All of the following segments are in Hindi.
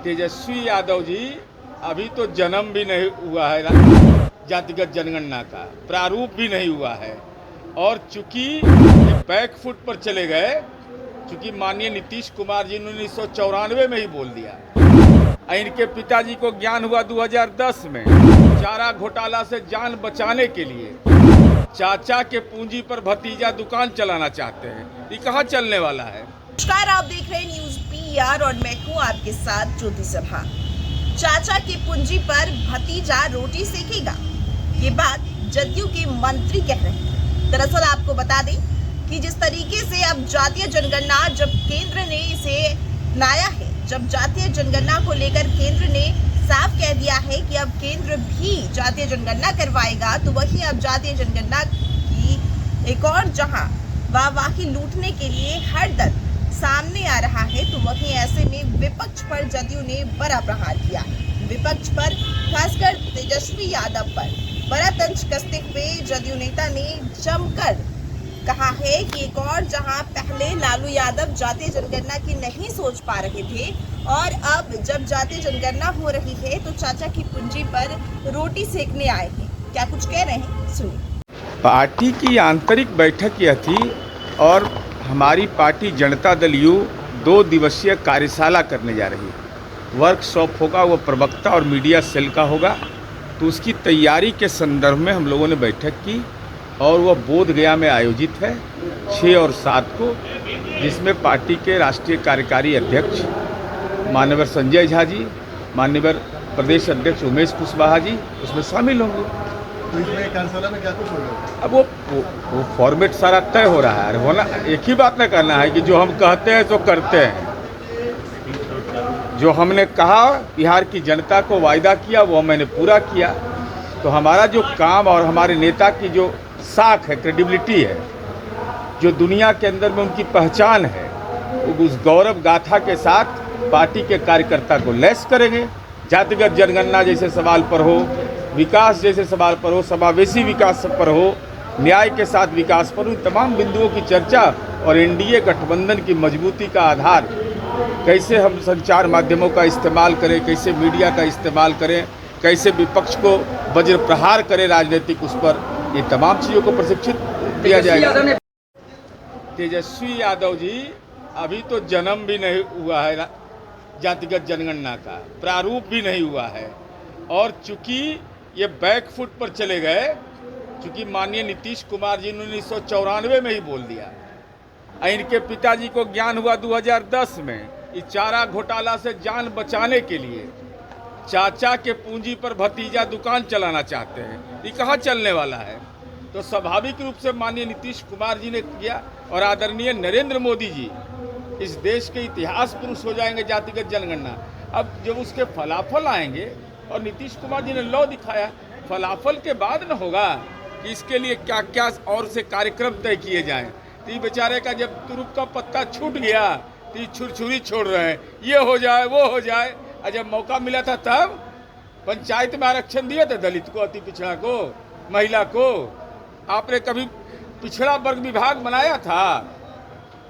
तेजस्वी यादव जी अभी तो जन्म भी नहीं हुआ है जातिगत जनगणना का, प्रारूप भी नहीं हुआ है। और चूंकि बैक फुट पर चले गए, चूंकि माननीय नीतीश कुमार जी ने 1994 में ही बोल दिया। इनके पिताजी को ज्ञान हुआ 2010 में। चारा घोटाला से जान बचाने के लिए चाचा के पूंजी पर भतीजा दुकान चलाना चाहते हैं। ये कहाँ चलने वाला है? नमस्कार, आप देख रहे हैं न्यूज पीआर और मैं हूँ आपके साथ ज्योति सभा। चाचा की पूंजी पर भतीजा रोटी सेकेगा, ये बात जदयू के मंत्री कह रहे हैं। दरअसल आपको बता दें कि जिस तरीके से अब जातीय जनगणना जब केंद्र ने इसे लाया है, जब जातीय जनगणना को लेकर केंद्र ने साफ कह दिया है कि अब केंद्र भी जातीय जनगणना करवाएगा, तो वहीं अब जातीय जनगणना की एक और जहां वाहवाही लूटने के लिए हर दल सामने आ रहा है, तो वहीं ऐसे में विपक्ष पर जदयू ने बड़ा प्रहार किया है। विपक्ष पर, खासकर तेजस्वी यादव पर बड़ा तंज कसते हुए जदयू नेता ने जमकर कहा है कि एक और जहां पहले लालू यादव जातीय जनगणना की नहीं सोच पा रहे थे और अब जब जातीय जनगणना हो रही है तो चाचा की पूंजी पर रोटी सेकने आए हैं। क्या कुछ कह रहे हैं, सुनिए। पार्टी की आंतरिक बैठक यह थी और हमारी पार्टी जनता दल यू 2 दिवसीय कार्यशाला करने जा रही है। वर्कशॉप होगा, वो प्रवक्ता और मीडिया सेल का होगा। तो उसकी तैयारी के संदर्भ में हम लोगों ने बैठक की और वह बोध गया में आयोजित है 6 और 7 को, जिसमें पार्टी के राष्ट्रीय कार्यकारी अध्यक्ष माननीय संजय झा जी, माननीय प्रदेश अध्यक्ष उमेश कुशवाहा जी उसमें शामिल होंगे। तो इसमें कार्यशाला में क्या कुछ होगा? अब वो फॉर्मेट सारा तय हो रहा है। होना एक ही बात न करना है कि जो हम कहते हैं तो करते हैं। जो हमने कहा, बिहार की जनता को वायदा किया, वो मैंने पूरा किया। तो हमारा जो काम और हमारे नेता की जो साख है, क्रेडिबिलिटी है, जो दुनिया के अंदर में उनकी पहचान है, उस गौरव गाथा के साथ पार्टी के कार्यकर्ता को लैस करेंगे। जातिगत जनगणना जैसे सवाल पर हो, विकास जैसे सवाल पर हो, समावेशी विकास पर हो, न्याय के साथ विकास पर, उन तमाम बिंदुओं की चर्चा और एनडीए गठबंधन की मजबूती का आधार, कैसे हम संचार माध्यमों का इस्तेमाल करें, कैसे मीडिया का इस्तेमाल करें, कैसे विपक्ष को वज्र प्रहार करें राजनीतिक, उस पर ये तमाम चीज़ों को प्रशिक्षित किया जाएगा। तेजस्वी यादव जी अभी तो जन्म भी नहीं हुआ है जातिगत जनगणना का, प्रारूप भी नहीं हुआ है। और चूंकि ये बैक फुट पर चले गए, चूंकि माननीय नीतीश कुमार जी ने 1994 में ही बोल दिया। इनके पिताजी को ज्ञान हुआ 2010 में। इस चारा घोटाला से जान बचाने के लिए चाचा के पूंजी पर भतीजा दुकान चलाना चाहते हैं। ये कहाँ चलने वाला है? तो स्वाभाविक रूप से माननीय नीतीश कुमार जी ने किया और आदरणीय नरेंद्र मोदी जी इस देश के इतिहास पुरुष हो जाएंगे जातिगत जनगणना। अब जब उसके फलाफल आएंगे, और नीतीश कुमार जी ने लॉ दिखाया, फलाफल के बाद न होगा कि इसके लिए क्या क्या और से कार्यक्रम तय किए जाएं। तो ये बेचारे का जब तुरुप का पत्ता छूट गया तो ये छुरछुरी छोड़ रहे हैं, ये हो जाए वो हो जाए। और जब मौका मिला था तब पंचायत में आरक्षण दिए थे दलित को, अति पिछड़ा को, महिला को। आपने कभी पिछड़ा वर्ग विभाग बनाया था?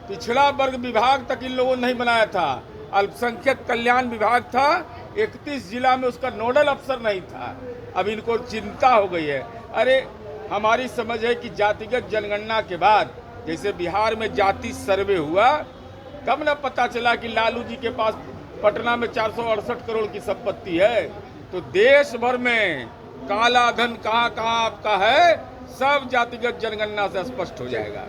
पिछड़ा वर्ग विभाग तक इन लोगों ने नहीं बनाया था। अल्पसंख्यक कल्याण विभाग था, 31 जिला में उसका नोडल अफसर नहीं था। अब इनको चिंता हो गई है। अरे हमारी समझ है कि जातिगत जनगणना के बाद, जैसे बिहार में जाति सर्वे हुआ, तब न पता चला कि लालू जी के पास पटना में 468 करोड़ की संपत्ति है। तो देश भर में काला धन कहाँ कहाँ आपका है, सब जातिगत जनगणना से स्पष्ट हो जाएगा।